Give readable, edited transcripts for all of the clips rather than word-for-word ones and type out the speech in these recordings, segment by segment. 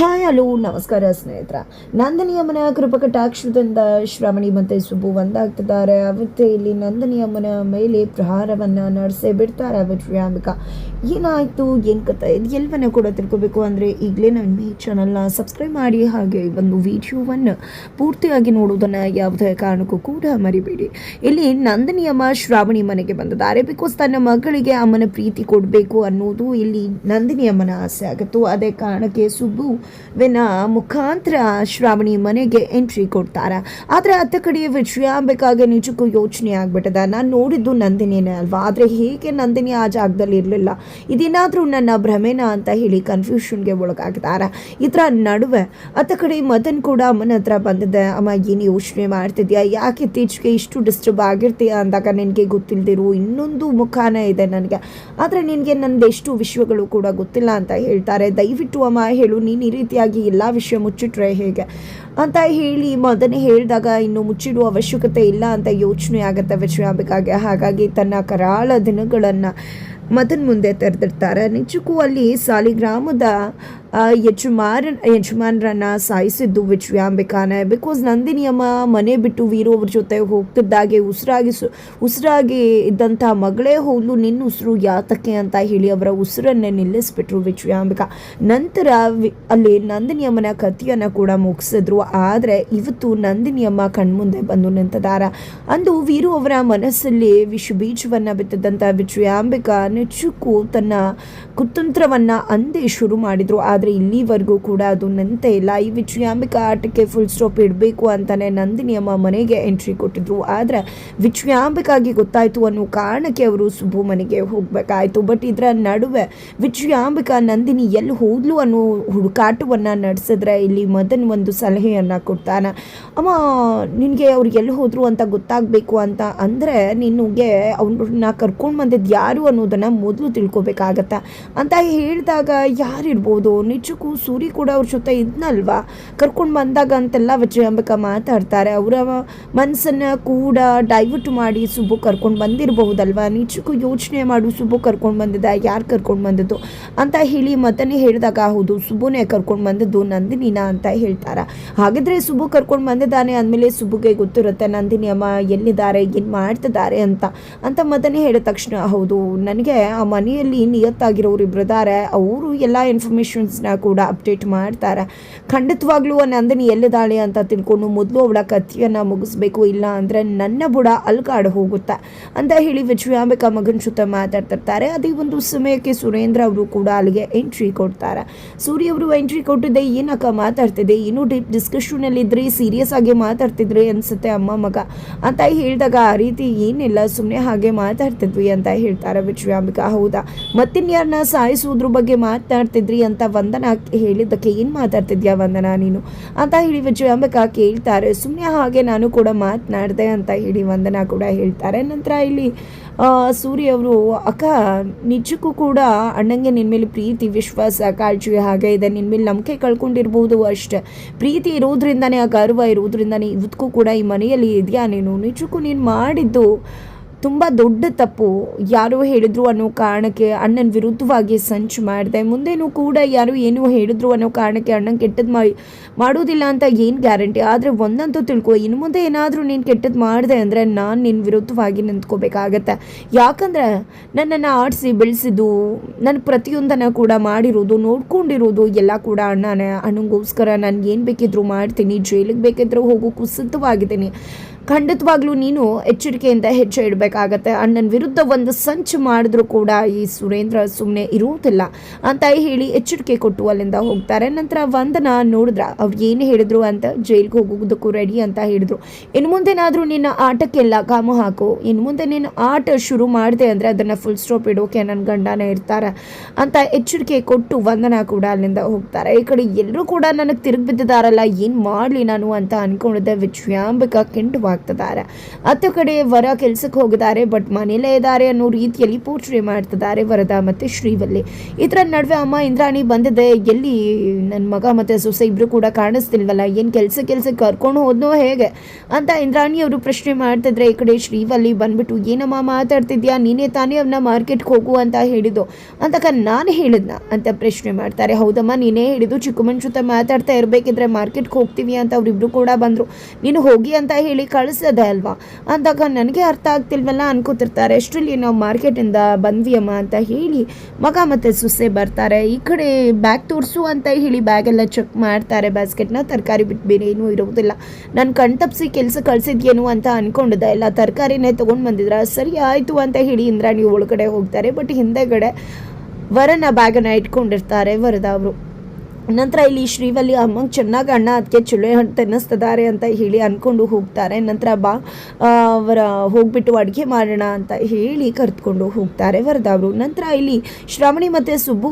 Hi hello ನಮಸ್ಕಾರ ಸ್ನೇಹಿತರ. ನಂದಿನಿ ಅಮ್ಮನ ಕೃಪಕಟಾಕ್ಷದಿಂದ ಶ್ರವಣಿ ಮತ್ತು ಸುಬ್ಬು ಒಂದಾಗ್ತಿದ್ದಾರೆ. ಅವತ್ತೇ ಇಲ್ಲಿ ನಂದಿನಿ ಅಮ್ಮನ ಮೇಲೆ ಪ್ರಹಾರವನ್ನು ನಡೆಸೇ ಬಿಡ್ತಾರೆ ವಿಜಯಾಂಬಿಕಾ. ಏನಾಯಿತು, ಏನು ಕಥೆ, ಇದು ಎಲ್ಲವನ್ನ ಕೂಡ ತಿಳ್ಕೊಬೇಕು ಅಂದರೆ ಈಗಲೇ ನಮ್ಮ ಈ ಚಾನಲ್ನ ಸಬ್ಸ್ಕ್ರೈಬ್ ಮಾಡಿ, ಹಾಗೆ ಒಂದು ವಿಡಿಯೋವನ್ನು ಪೂರ್ತಿಯಾಗಿ ನೋಡೋದನ್ನು ಯಾವುದೇ ಕಾರಣಕ್ಕೂ ಕೂಡ ಮರಿಬೇಡಿ. ಇಲ್ಲಿ ನಂದಿನಿ ಅಮ್ಮ ಶ್ರಾವಣಿ ಮನೆಗೆ ಬಂದಿದ್ದಾರೆ. ಬಿಕಾಸ್ ತನ್ನ ಮಗಳಿಗೆ ಅಮ್ಮನ ಪ್ರೀತಿ ಕೊಡಬೇಕು ಅನ್ನೋದು ಇಲ್ಲಿ ನಂದಿನಿ ಅಮ್ಮನ ಆಸೆ ಆಗಿತ್ತು. ಅದೇ ಕಾರಣಕ್ಕೆ ಸುಬ್ಬು ಮುಖಾಂತರ ಶ್ರಾವಣಿ ಮನೆಗೆ ಎಂಟ್ರಿ ಕೊಡ್ತಾರೆ. ಆದರೆ ಅತ್ತ ಕಡೆ ವಿಜಯಾಂಬಿಕಾಗೆ ನಿಜಕ್ಕೂ ಯೋಚನೆ ಆಗ್ಬಿಟ್ಟದ. ನಾನು ನೋಡಿದ್ದು ನಂದಿನಿನೇ ಅಲ್ವಾ, ಆದರೆ ಹೇಗೆ ನಂದಿನಿ ಆ ಜಾಗದಲ್ಲಿ ಇರಲಿಲ್ಲ, ಇದೇನಾದರೂ ನನ್ನ ಭ್ರಮೆನ ಅಂತ ಹೇಳಿ ಕನ್ಫ್ಯೂಷನ್ಗೆ ಒಳಗಾಗಿದ್ದಾರೆ. ಇದರ ನಡುವೆ ಅತ್ತ ಕಡೆ ಮದನ್ ಕೂಡ ಅಮ್ಮನ ಹತ್ರ ಬಂದಿದ್ದೆ. ಅಮ್ಮ ಏನು ಯೋಚನೆ ಮಾಡ್ತಿದ್ಯಾ, ಯಾಕೆ ಇತ್ತೀಚೆಗೆ ಇಷ್ಟು ಡಿಸ್ಟರ್ಬ್ ಆಗಿರ್ತೀಯ ಅಂದಾಗ ನಿನಗೆ ಗೊತ್ತಿಲ್ಲದಿರು ಇನ್ನೊಂದು ಮುಖಾನೇ ಇದೆ ನನಗೆ, ಆದರೆ ನಿನಗೆ ನಂದು ಎಷ್ಟು ವಿಷಯಗಳು ಕೂಡ ಗೊತ್ತಿಲ್ಲ ಅಂತ ಹೇಳ್ತಾರೆ. ದಯವಿಟ್ಟು ಅಮ್ಮ ಹೇಳು, ನೀನು ಈ ರೀತಿಯಾಗಿ ಎಲ್ಲ ವಿಷಯ ಮುಚ್ಚಿಟ್ರೆ ಹೇಗೆ ಅಂತ ಹೇಳಿ ಮದನ್ ಹೇಳಿದಾಗ ಇನ್ನು ಮುಚ್ಚಿಡುವ ಅವಶ್ಯಕತೆ ಇಲ್ಲ ಅಂತ ಯೋಚನೆ ಆಗುತ್ತೆ ವಿಜಯಾಂಬಿಕಾಗೆ. ಹಾಗಾಗಿ ತನ್ನ ಕರಾಳ ದಿನಗಳನ್ನು ಮದನ್ ಮುಂದೆ ತೆರೆದಿರ್ತಾರೆ. ನಿಜಕ್ಕೂ ಅಲ್ಲಿ ಸಾಲಿಗ್ರಾಮದ ಯಜಮಾನರನ್ನ ಸಾಯಿಸಿದ್ದು ವಿಜಯಾಂಬಿಕಾನೆ. ಬಿಕಾಸ್ ನಂದಿನಿ ಅಮ್ಮ ಮನೆ ಬಿಟ್ಟು ವೀರು ಅವ್ರ ಜೊತೆ ಹೋಗ್ತಿದ್ದಾಗೆ ಉಸಿರಾಗಿ ಇದ್ದಂಥ ಮಗಳೇ ಹೋದ್ಲು, ನಿನ್ನ ಉಸಿರು ಯಾತಕ್ಕೆ ಅಂತ ಹೇಳಿ ಅವರ ಉಸಿರನ್ನೇ ನಿಲ್ಲಿಸ್ಬಿಟ್ರು ವಿಜಯಾಂಬಿಕಾ. ನಂತರ ಅಲ್ಲಿ ನಂದಿನಿ ಅಮ್ಮನ ಕಥೆಯನ್ನು ಕೂಡ ಮುಗಿಸಿದ್ರು. ಆದರೆ ಇವತ್ತು ನಂದಿನಿ ಅಮ್ಮ ಕಣ್ಮುಂದೆ ಬಂದು ನಿಂತಿದ್ದಾರೆ. ಅಂದು ವೀರು ಅವರ ಮನಸ್ಸಲ್ಲಿ ವಿಷಬೀಜವನ್ನು ಬಿತ್ತಿದ್ದಂಥ ವಿಜಯಾಂಬಿಕಾ ನಿಜಕ್ಕೂ ತನ್ನ ಕುತಂತ್ರವನ್ನು ಅಂದೇ ಶುರು ಮಾಡಿದ್ರು. ಆದರೆ ಇಲ್ಲಿವರೆಗೂ ಕೂಡ ಅದು ನಿಂತೇ ಇಲ್ಲ. ಈ ವಿಜಯಾಂಬಿಕಾ ಆಟಕ್ಕೆ ಫುಲ್ ಸ್ಟಾಪ್ ಇಡಬೇಕು ಅಂತಾನೆ ನಂದಿನಿ ಅಮ್ಮ ಮನೆಗೆ ಎಂಟ್ರಿ ಕೊಟ್ಟಿದ್ರು. ಆದರೆ ವಿಜಯಾಂಬಿಕಾಗೆ ಗೊತ್ತಾಯಿತು ಅನ್ನೋ ಕಾರಣಕ್ಕೆ ಅವರು ಸುಬ್ಬು ಮನೆಗೆ ಹೋಗಬೇಕಾಯಿತು. ಬಟ್ ಇದರ ನಡುವೆ ವಿಜಯಾಂಬಿಕಾ ನಂದಿನಿ ಎಲ್ಲಿ ಹೋದ್ಲು ಅನ್ನೋ ಹುಡುಕಾಟವನ್ನು ನಡೆಸಿದ್ರೆ ಇಲ್ಲಿ ಮದನ್ ಒಂದು ಸಲಹೆಯನ್ನು ಕೊಡ್ತಾನೆ. ಅಮ್ಮ, ನಿನಗೆ ಅವ್ರು ಎಲ್ಲಿ ಹೋದ್ರು ಅಂತ ಗೊತ್ತಾಗಬೇಕು ಅಂತ ಅಂದರೆ ನಿನಗೆ ಅವ್ರನ್ನ ಕರ್ಕೊಂಡು ಬಂದಿದ್ದು ಯಾರು ಅನ್ನೋದನ್ನು ಮೊದಲು ತಿಳ್ಕೊಬೇಕಾಗತ್ತೆ ಅಂತ ಹೇಳಿದಾಗ ಯಾರಿರ್ಬೋದು, ನಿಜಕ್ಕೂ ಸೂರಿ ಕೂಡ ಅವ್ರ ಜೊತೆ ಇದ್ನಲ್ವಾ ಕರ್ಕೊಂಡು ಬಂದಾಗ ಅಂತೆಲ್ಲ ವಿಜಯಾಂಬಿಕಾ ಮಾತಾಡ್ತಾರೆ. ಅವರ ಮನಸ್ಸನ್ನು ಕೂಡ ಡೈವರ್ಟ್ ಮಾಡಿ ಸುಬ್ಬು ಕರ್ಕೊಂಡು ಬಂದಿರಬಹುದಲ್ವಾ. ನಿಜಕ್ಕೂ ಯೋಚನೆ ಮಾಡು, ಸುಬ್ಬು ಕರ್ಕೊಂಡು ಬಂದಿದ್ದ, ಯಾರು ಕರ್ಕೊಂಡು ಬಂದಿದ್ದು ಅಂತ ಹೇಳಿ ಮತ್ತನೇ ಹೇಳಿದಾಗ ಹೌದು ಸುಬ್ಬುನೇ ಕರ್ಕೊಂಡು ಬಂದಿದ್ದು ನಂದಿನಿನ ಅಂತ ಹೇಳ್ತಾರೆ. ಹಾಗಿದ್ರೆ ಸುಬ್ಬು ಕರ್ಕೊಂಡು ಬಂದಿದ್ದಾನೆ ಅಂದಮೇಲೆ ಸುಬ್ಬುಗೆ ಗೊತ್ತಿರುತ್ತೆ ನಂದಿನಿ ಅಮ್ಮ ಎಲ್ಲಿದ್ದಾರೆ, ಏನು ಮಾಡ್ತಿದ್ದಾರೆ ಅಂತ ಮತ್ತನೇ ಹೇಳಿದ ತಕ್ಷಣ ಹೌದು, ನನಗೆ ಆ ಮನೆಯಲ್ಲಿ ನಿಯತ್ತಾಗಿರೋರು ಇಬ್ಬರಿದ್ದಾರೆ, ಅವರು ಎಲ್ಲ ಇನ್ಫಾರ್ಮೇಷನ್ಸ್ನ ಕೂಡ ಅಪ್ಡೇಟ್ ಮಾಡ್ತಾರೆ. ಖಂಡಿತವಾಗ್ಲೂ ನಂದಿನಿ ಎಲ್ಲಿದ್ದಾಳೆ ಅಂತ ತಿಳ್ಕೊಂಡು ಮೊದಲು ಅವಳ ಕಥೆಯನ್ನು ಮುಗಿಸ್ಬೇಕು, ಇಲ್ಲ ಅಂದರೆ ನನ್ನ ಬುಡ ಅಲ್ಗಾಡು ಹೋಗುತ್ತೆ ಅಂತ ಹೇಳಿ ವಿಜಯಾಂಬಿಕಾ ಮಗನ ಜೊತೆ ಮಾತಾಡ್ತಿರ್ತಾರೆ. ಅದೇ ಒಂದು ಸಮಯಕ್ಕೆ ಸುರೇಂದ್ರ ಅವರು ಕೂಡ ಅಲ್ಲಿಗೆ ಎಂಟ್ರಿ ಕೊಡ್ತಾರೆ. ಸೂರ್ಯ ಅವರು ಎಂಟ್ರಿ ಕೊಟ್ಟಿದ್ದೆ, ಏನಕ್ಕ ಮಾತಾಡ್ತಿದ್ದೆ, ಏನೋ ಡೀಪ್ ಡಿಸ್ಕಷನಲ್ಲಿ ಇದ್ರಿ, ಸೀರಿಯಸ್ ಆಗಿ ಮಾತಾಡ್ತಿದ್ರಿ ಅನ್ಸುತ್ತೆ ಅಮ್ಮ ಮಗ ಅಂತ ಹೇಳಿದಾಗ ಆ ರೀತಿ ಏನಿಲ್ಲ, ಸುಮ್ಮನೆ ಹಾಗೆ ಮಾತಾಡ್ತಿದ್ವಿ ಅಂತ ಹೇಳ್ತಾರೆ ವಿಜಯಾಂಬಿಕಾ. ಹೌದಾ, ಮತ್ತಿನ್ಯಾರನ್ನ ಸಾಯಿಸೋದ್ರ ಬಗ್ಗೆ ಮಾತಾಡ್ತಿದ್ರಿ ಅಂತ ವಂದನಾ ಹೇಳಿದ್ದಕ್ಕೆ ಏನು ಮಾತಾಡ್ತಿದ್ಯಾ ವಂದನಾ ನೀನು ಅಂತ ಹೇಳಿ ವಿಜಯಾಂಬಿಕಾ ಕೇಳ್ತಾರೆ. ಸುಮ್ಮನೆ ಹಾಗೆ ನಾನು ಕೂಡ ಮಾತನಾಡಿದೆ ಅಂತ ಹೇಳಿ ವಂದನಾ ಕೂಡ ಹೇಳ್ತಾರೆ. ನಂತರ ಇಲ್ಲಿ ಸೂರ್ಯ ಅವರು ಅಕ್ಕ, ನಿಜಕ್ಕೂ ಕೂಡ ಅಣ್ಣಂಗೆ ನಿನ್ನ ಮೇಲೆ ಪ್ರೀತಿ ವಿಶ್ವಾಸ ಕಾಳಜಿ ಹಾಗೆ ಇದೆ, ನಿನ್ನ ಮೇಲೆ ನಂಬಿಕೆ ಕಳ್ಕೊಂಡಿರ್ಬೋದು ಅಷ್ಟೇ, ಪ್ರೀತಿ ಇರೋದ್ರಿಂದನೇ, ಆ ಗರ್ವ ಇರೋದ್ರಿಂದನೇ ಇವತ್ತಿಗೂ ಕೂಡ ಈ ಮನೆಯಲ್ಲಿ ಇದೆಯಾ ನೀನು, ನಿಜಕ್ಕೂ ನೀನು ಮಾಡಿದ್ದು ತುಂಬ ದೊಡ್ಡ ತಪ್ಪು, ಯಾರೋ ಹೇಳಿದ್ರು ಅನ್ನೋ ಕಾರಣಕ್ಕೆ ಅಣ್ಣನ ವಿರುದ್ಧವಾಗಿ ಸಂಚು ಮಾಡಿದೆ, ಮುಂದೇನೂ ಕೂಡ ಯಾರು ಏನೋ ಹೇಳಿದ್ರು ಅನ್ನೋ ಕಾರಣಕ್ಕೆ ಅಣ್ಣನ ಕೆಟ್ಟದ್ದು ಮಾಡೋದಿಲ್ಲ ಅಂತ ಏನು ಗ್ಯಾರಂಟಿ. ಆದರೆ ಒಂದಂತೂ ತಿಳ್ಕೊ, ಇನ್ನು ಮುಂದೆ ಏನಾದರೂ ನೀನು ಕೆಟ್ಟದ್ದು ಮಾಡಿದೆ ಅಂದರೆ ನಾನು ನಿನ್ನ ವಿರುದ್ಧವಾಗಿ ನಿಂತ್ಕೋಬೇಕಾಗತ್ತೆ. ಯಾಕಂದರೆ ನನ್ನನ್ನು ಆಡಿಸಿ ಬೆಳೆಸಿದ್ದು, ನನ್ನ ಪ್ರತಿಯೊಂದನ್ನು ಕೂಡ ಮಾಡಿರೋದು, ನೋಡ್ಕೊಂಡಿರೋದು ಎಲ್ಲ ಕೂಡ ಅಣ್ಣನೇ. ಅಣ್ಣಂಗೋಸ್ಕರ ನಾನು ಏನು ಬೇಕಿದ್ರೂ ಮಾಡ್ತೀನಿ, ಜೈಲಿಗೆ ಬೇಕಿದ್ರೂ ಹೋಗೋಕ್ಕೂ ಸಿದ್ಧವಾಗಿದ್ದೀನಿ. ಖಂಡಿತವಾಗ್ಲೂ ನೀನು ಎಚ್ಚರಿಕೆಯಿಂದ ಹೆಜ್ಜೆ ಇಡಬೇಕಾಗತ್ತೆ. ಅಣ್ಣನ ವಿರುದ್ಧ ಒಂದು ಸಂಚು ಮಾಡಿದ್ರು ಕೂಡ ಈ ಸುರೇಂದ್ರ ಸುಮ್ಮನೆ ಇರುವುದಿಲ್ಲ ಅಂತ ಹೇಳಿ ಎಚ್ಚರಿಕೆ ಕೊಟ್ಟು ಅಲ್ಲಿಂದ ಹೋಗ್ತಾರೆ. ನಂತರ ವಂದನಾ ನೋಡಿದ್ರ ಅವ್ರು ಏನು ಹೇಳಿದ್ರು ಅಂತ, ಜೈಲಿಗೆ ಹೋಗೋದಕ್ಕೂ ರೆಡಿ ಅಂತ ಹೇಳಿದ್ರು. ಇನ್ನು ಮುಂದೆನಾದರೂ ನಿನ್ನ ಆಟಕ್ಕೆಲ್ಲ ಕಾಮು ಹಾಕು, ಇನ್ನು ಮುಂದೆ ನೀನು ಆಟ ಶುರು ಮಾಡಿದೆ ಅಂದರೆ ಅದನ್ನು ಫುಲ್ ಸ್ಟಾಪ್ ಇಡೋಕೆ ನನ್ನ ಗಂಡನೇ ಇರ್ತಾರೆ ಅಂತ ಎಚ್ಚರಿಕೆ ಕೊಟ್ಟು ವಂದನಾ ಕೂಡ ಅಲ್ಲಿಂದ ಹೋಗ್ತಾರೆ. ಈ ಕಡೆ ಎಲ್ಲರೂ ಕೂಡ ನನಗೆ ತಿರುಗಿ ಬಿದ್ದಿದ್ದಾರಲ್ಲ, ಏನು ಮಾಡಲಿ ನಾನು ಅಂತ ಅಂದ್ಕೊಂಡಿದ್ದೆ ವಿಜಯಾಂಬಿಕಾ ಕೆಂಡವಾಗಿ ಭಾಸವಾಗ್ತಿದ್ದಾರೆ. ಹತ್ತು ಕಡೆ ವರ ಕೆಲ್ಸಕ್ಕೆ ಹೋಗಿದ್ದಾರೆ, ಬಟ್ ಮನೇಲೇ ಇದ್ದಾರೆ ಅನ್ನೋ ರೀತಿಯಲ್ಲಿ ಪೋರ್ಟ್ರೇ ಮಾಡ್ತಿದ್ದಾರೆ ವರದ ಮತ್ತು ಶ್ರೀವಲ್ಲಿ. ಇದರ ನಡುವೆ ಅಮ್ಮ ಇಂದ್ರಾಣಿ ಬಂದಿದೆ, ಎಲ್ಲಿ ನನ್ನ ಮಗ ಮತ್ತು ಸೊಸೆ ಇಬ್ಬರು ಕೂಡ ಕಾಣಿಸ್ತಿಲ್ವಲ್ಲ, ಏನು ಕೆಲ್ಸಕ್ಕೆ ಕರ್ಕೊಂಡು ಹೋದ್ನೋ ಹೇಗೆ ಅಂತ ಇಂದ್ರಾಣಿ ಅವರು ಪ್ರಶ್ನೆ ಮಾಡ್ತಿದ್ರೆ, ಈ ಕಡೆ ಶ್ರೀವಲ್ಲಿ ಬಂದ್ಬಿಟ್ಟು ಏನಮ್ಮ ಮಾತಾಡ್ತಿದ್ಯಾ, ನೀನೇ ತಾನೇ ಅವನ್ನ ಮಾರ್ಕೆಟ್ಗೆ ಹೋಗು ಅಂತ ಹೇಳಿದ್ದು ಅಂತಕ ನಾನು ಹೇಳಿದ್ನ ಅಂತ ಪ್ರಶ್ನೆ ಮಾಡ್ತಾರೆ. ಹೌದಮ್ಮ ನೀನೇ ಹೇಳಿದ್ದು, ಚಿಕ್ಕಮ್ಮನ ಜೊತೆ ಮಾತಾಡ್ತಾ ಇರಬೇಕಿದ್ರೆ ಮಾರ್ಕೆಟ್ಗೆ ಹೋಗ್ತೀವಿ ಅಂತ ಅವರಿಬ್ರು ಕೂಡ ಬಂದರು, ನೀನು ಹೋಗಿ ಅಂತ ಹೇಳಿ ಕಳಿಸೋದೆ ಅಲ್ವಾ ಅಂದಾಗ ನನಗೆ ಅರ್ಥ ಆಗ್ತಿಲ್ವಲ್ಲ ಅನ್ಕೋತಿರ್ತಾರೆ. ಅಷ್ಟರಲ್ಲಿ ನಾವು ಮಾರ್ಕೆಟಿಂದ ಬಂದ್ವಿ ಅಮ್ಮ ಅಂತ ಹೇಳಿ ಮಗ ಮತ್ತು ಸೊಸೆ ಬರ್ತಾರೆ. ಈ ಕಡೆ ಬ್ಯಾಗ್ ತೋರಿಸು ಅಂತ ಹೇಳಿ ಬ್ಯಾಗೆಲ್ಲ ಚೆಕ್ ಮಾಡ್ತಾರೆ, ಬ್ಯಾಸ್ಕೆಟ್ನ ತರಕಾರಿ ಬಿಟ್ಟು ಬೇರೆ ಏನೂ ಇರೋದಿಲ್ಲ. ನಾನು ಕಣ್ತಪ್ಪಿಸಿ ಕೆಲಸ ಕಳಿಸಿದ್ಯೇನು ಅಂತ ಅಂದ್ಕೊಂಡಿದ್ದೆ, ಎಲ್ಲ ತರಕಾರಿನೇ ತೊಗೊಂಡು ಬಂದಿದ್ರ, ಸರಿ ಆಯಿತು ಅಂತ ಹೇಳಿ ಇಂದ್ರಾಣಿ ಒಳಗಡೆ ಹೋಗ್ತಾರೆ. ಬಟ್ ಹಿಂದೆಗಡೆ ವರನ ಬ್ಯಾಗನ್ನು ಇಟ್ಕೊಂಡಿರ್ತಾರೆ ವರದ ಅವರು. ನಂತರ ಇಲ್ಲಿ ಶ್ರೀವಲ್ಲಿ ಅಮ್ಮಂಗೆ ಚೆನ್ನಾಗಿ ಅಣ್ಣ ಅದಕ್ಕೆ ಚುಳ್ಳೆ ಹಣ್ಣು ತಿನ್ನಿಸ್ತಿದ್ದಾರೆ ಅಂತ ಹೇಳಿ ಅಂದ್ಕೊಂಡು ಹೋಗ್ತಾರೆ. ನಂತರ ಅವರ ಹೋಗ್ಬಿಟ್ಟು ಅಡುಗೆ ಮಾಡೋಣ ಅಂತ ಹೇಳಿ ಕರೆದುಕೊಂಡು ಹೋಗ್ತಾರೆ ವರದ ಅವರು. ನಂತರ ಇಲ್ಲಿ ಶ್ರಾವಣಿ ಮತ್ತು ಸುಬ್ಬು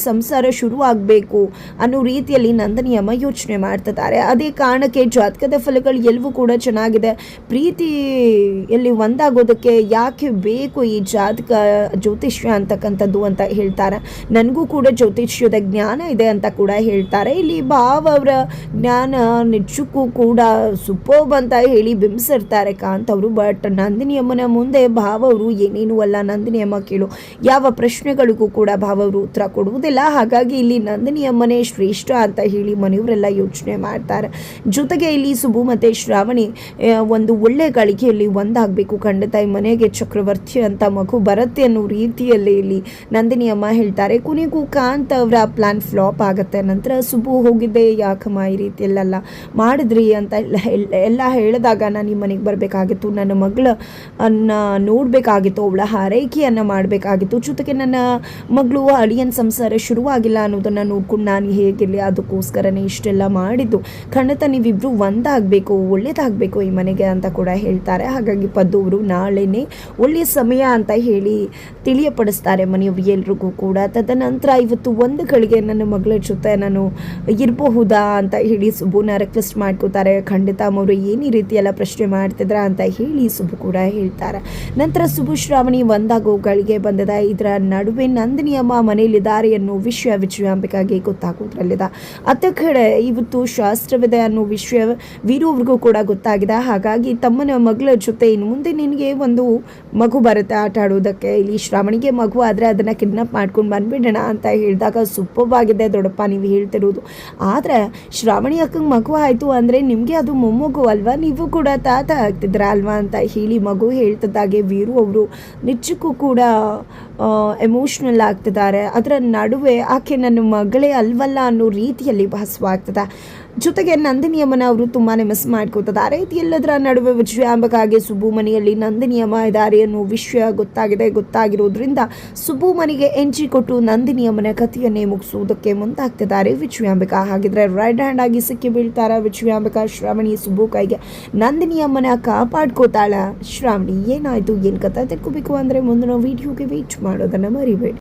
ಸಂಸಾರ ಶುರು ಆಗಬೇಕು ಅನ್ನೋ ರೀತಿಯಲ್ಲಿ ನಂದಿನಿ ಅಮ್ಮ ಯೋಚನೆ ಮಾಡ್ತಿದ್ದಾರೆ. ಅದೇ ಕಾರಣಕ್ಕೆ ಜಾತಕದ ಫಲಗಳು ಎಲ್ಲವೂ ಕೂಡ ಚೆನ್ನಾಗಿದೆ, ಪ್ರೀತಿಯಲ್ಲಿ ಒಂದಾಗೋದಕ್ಕೆ ಯಾಕೆ ಬೇಕು ಈ ಜಾತಕ ಜ್ಯೋತಿಷ್ಯ ಅಂತಕ್ಕಂಥದ್ದು ಅಂತ ಹೇಳ್ತಾರೆ. ನನಗೂ ಕೂಡ ಜ್ಯೋತಿಷ್ಯದ ಜ್ಞಾನ ಇದೆ ಅಂತ ಕೂಡ ಹೇಳ್ತಾರೆ. ಇಲ್ಲಿ ಭಾವ ಅವರ ಜ್ಞಾನ ನಿಜಕ್ಕೂ ಕೂಡ ಸೂಪರ್ಬ್ ಅಂತ ಹೇಳಿ ಬಿಂಬಿಸಿರ್ತಾರೆ ಕಾಂತ್ ಅವರು. ಬಟ್ ನಂದಿನಿ ಅಮ್ಮನ ಮುಂದೆ ಭಾವ ಅವರು ಏನೇನು ಅಲ್ಲ, ನಂದಿನಿ ಅಮ್ಮ ಕೇಳು ಯಾವ ಪ್ರಶ್ನೆಗಳಿಗೂ ಕೂಡ ಭಾವ ಅವರು ಉತ್ತರ ಕೊಡುವುದಿಲ್ಲ. ಹಾಗಾಗಿ ಇಲ್ಲಿ ನಂದಿನಿ ಅಮ್ಮನೇ ಶ್ರೇಷ್ಠ ಅಂತ ಹೇಳಿ ಮನೆಯವರೆಲ್ಲ ಯೋಚನೆ ಮಾಡ್ತಾರೆ. ಜೊತೆಗೆ ಇಲ್ಲಿ ಸುಬ್ಬು ಮತ್ತು ಶ್ರಾವಣಿ ಒಂದು ಒಳ್ಳೆ ಗಳಿಗೆಯಲ್ಲಿ ಒಂದಾಗಬೇಕು, ಖಂಡಿತ ಈ ಮನೆಗೆ ಚಕ್ರವರ್ತಿ ಅಂತ ಮಗು ಬರುತ್ತೆ ಅನ್ನೋ ರೀತಿಯಲ್ಲಿ ಇಲ್ಲಿ ನಂದಿನಿ ಅಮ್ಮ ಹೇಳ್ತಾರೆ. ಕೊನೆಗೂ ಕಾಂತ್ ಅವರ ಪ್ಲಾನ್ ಫ್ಲಾಪ್ ಆಗುತ್ತೆ. ನಂತರ ಸುಬ್ಬು ಹೋಗಿದ್ದೆ ಯಾಕಮ್ಮ ಈ ರೀತಿಯಲ್ಲೆಲ್ಲ ಮಾಡಿದ್ರಿ ಅಂತ ಎಲ್ಲ ಹೇಳಿದಾಗ ನಾನು ಈ ಮನೆಗೆ ಬರಬೇಕಾಗಿತ್ತು, ನನ್ನ ಮಗಳನ್ನ ನೋಡಬೇಕಾಗಿತ್ತು, ಅವಳ ಹಾರೈಕೆಯನ್ನು ಮಾಡಬೇಕಾಗಿತ್ತು, ಜೊತೆಗೆ ನನ್ನ ಮಗಳು ಅಳಿಯನ್ ಸಂಸಾರ ಶುರುವಾಗಿಲ್ಲ ಅನ್ನೋದನ್ನು ನೋಡ್ಕೊಂಡು ನಾನು ಹೇಗಿರಲಿ, ಅದಕ್ಕೋಸ್ಕರನೇ ಇಷ್ಟೆಲ್ಲ ಮಾಡಿದ್ದು. ಖಂಡಿತ ನೀವಿಬ್ಬರು ಒಂದಾಗಬೇಕು, ಒಳ್ಳೇದಾಗಬೇಕು ಈ ಮನೆಗೆ ಅಂತ ಕೂಡ ಹೇಳ್ತಾರೆ. ಹಾಗಾಗಿ ಪದ್ದವರು ನಾಳೆನೇ ಒಳ್ಳೆಯ ಸಮಯ ಅಂತ ಹೇಳಿ ತಿಳಿಯಪಡಿಸ್ತಾರೆ ಮನೆಯವರು ಎಲ್ರಿಗೂ ಕೂಡ. ತದನಂತರ ಇವತ್ತು ಒಂದು ಗಳಿಗೆ ನನ್ನ ಮಗಳ ಜೊತೆ ನಾನು ಇರಬಹುದಾ ಅಂತ ಹೇಳಿ ಸುಬ್ಬುನ ರಿಕ್ವೆಸ್ಟ್ ಮಾಡ್ಕೋತಾರೆ. ಖಂಡಿತ ಅವರು ಏನು ಈ ರೀತಿ ಎಲ್ಲ ಪ್ರಶ್ನೆ ಮಾಡ್ತಿದ್ರ ಅಂತ ಹೇಳಿ ಸುಬ್ಬು ಕೂಡ ಹೇಳ್ತಾರೆ. ನಂತರ ಸುಬ್ಬು ಶ್ರಾವಣಿ ಒಂದಾಗೋ ಗಳಿಗೆ ಬಂದಿದೆ. ಇದರ ನಡುವೆ ನಂದಿನಿ ಅಮ್ಮ ಮನೆಯಲ್ಲಿದ್ದಾರೆ ಅನ್ನೋ ವಿಷಯ ವಿಜಯಾಂಬಿಕಾಗೆ ಗೊತ್ತಾಗೋದ್ರಲ್ಲಿದೆ. ಅತ್ತ ಕಡೆ ಇವತ್ತು ಶಾಸ್ತ್ರವಿದೆ ಅನ್ನೋ ವಿಷಯ ವೀರವ್ರಿಗೂ ಕೂಡ ಗೊತ್ತಾಗಿದೆ. ಹಾಗಾಗಿ ತಮ್ಮನ ಮಗಳ ಜೊತೆ ಇನ್ನು ಮುಂದೆ ನಿನಗೆ ಒಂದು ಮಗು ಬರುತ್ತೆ ಆಟ ಆಡೋದಕ್ಕೆ, ಇಲ್ಲಿ ಶ್ರಾವಣಿಗೆ ಮಗು ಆದರೆ ಅದನ್ನು ಕಿಡ್ನಾಪ್ ಮಾಡ್ಕೊಂಡು ಬಂದ್ಬಿಡೋಣ ಅಂತ ಹೇಳಿದಾಗ ಸೂಪರ್ವಾಗಿದೆ ದೊಡ್ಡಪ್ಪ ನೀವು ಹೇಳ್ತಿರೋದು, ಆದರೆ ಶ್ರಾವಣಿ ಅಕ್ಕಂಗೆ ಮಗು ಆಯಿತು ಅಂದರೆ ನಿಮಗೆ ಅದು ಮೊಮ್ಮಗು ಅಲ್ವಾ, ನೀವು ಕೂಡ ತಾತ ಆಗ್ತಿದ್ರ ಅಲ್ವಾ ಅಂತ ಹೇಳಿ ಮಗು ಹೇಳ್ತಿದ್ದಾಗೆ ವೀರು ಅವರು ನಿಜಕ್ಕೂ ಕೂಡ ಎಮೋಷ್ನಲ್ ಆಗ್ತಿದ್ದಾರೆ. ಅದರ ನಡುವೆ ಆಕೆ ನನ್ನ ಮಗಳೇ ಅಲ್ವಲ್ಲ ಅನ್ನೋ ರೀತಿಯಲ್ಲಿ ಭಾಸವಾಗ್ತದೆ. ಜೊತೆಗೆ ನಂದಿನಿ ಅಮ್ಮನ ಅವರು ತುಂಬಾ ಮಿಸ್ ಮಾಡ್ಕೋತಿದ್ದಾರೆ. ಎಲ್ಲದರ ನಡುವೆ ವಿಜಯಾಂಬಕಾಗೆ ಸುಬ್ಬು ಮನೆಯಲ್ಲಿ ನಂದಿನಿ ಅಮ್ಮ ಇದ್ದಾರೆ ಅನ್ನೋ ವಿಷಯ ಗೊತ್ತಾಗಿರೋದ್ರಿಂದ ಸುಬ್ಬು ಮನೆಗೆ ಎಂಟ್ರಿ ಕೊಟ್ಟು ನಂದಿನಿ ಅಮ್ಮನ ಕಥೆಯನ್ನೇ ಮುಗಿಸುವುದಕ್ಕೆ ಮುಂದಾಗ್ತಿದ್ದಾರೆ ವಿಜಯಾಂಬಿಕಾ. ಹಾಗಿದ್ರೆ ರೈಟ್ ಹ್ಯಾಂಡ್ ಆಗಿ ಸಿಕ್ಕಿ ಬೀಳ್ತಾರ ವಿಜಯಾಂಬಿಕಾ ಶ್ರಾವಣಿ ಸುಬ್ಬು ಕೈಗೆ. ನಂದಿನಿ ಅಮ್ಮನ ಕಾಪಾಡ್ಕೋತಾಳ ಶ್ರಾವಣಿ. ಏನಾಯ್ತು ಏನು ಕಥೆ ತಿಳ್ಕೋಬೇಕು ಅಂದರೆ ಮುಂದಿನ ವಿಡಿಯೋಗೆ ವೇಟ್ ಮಾಡೋದನ್ನು ಮರಿಬೇಡಿ.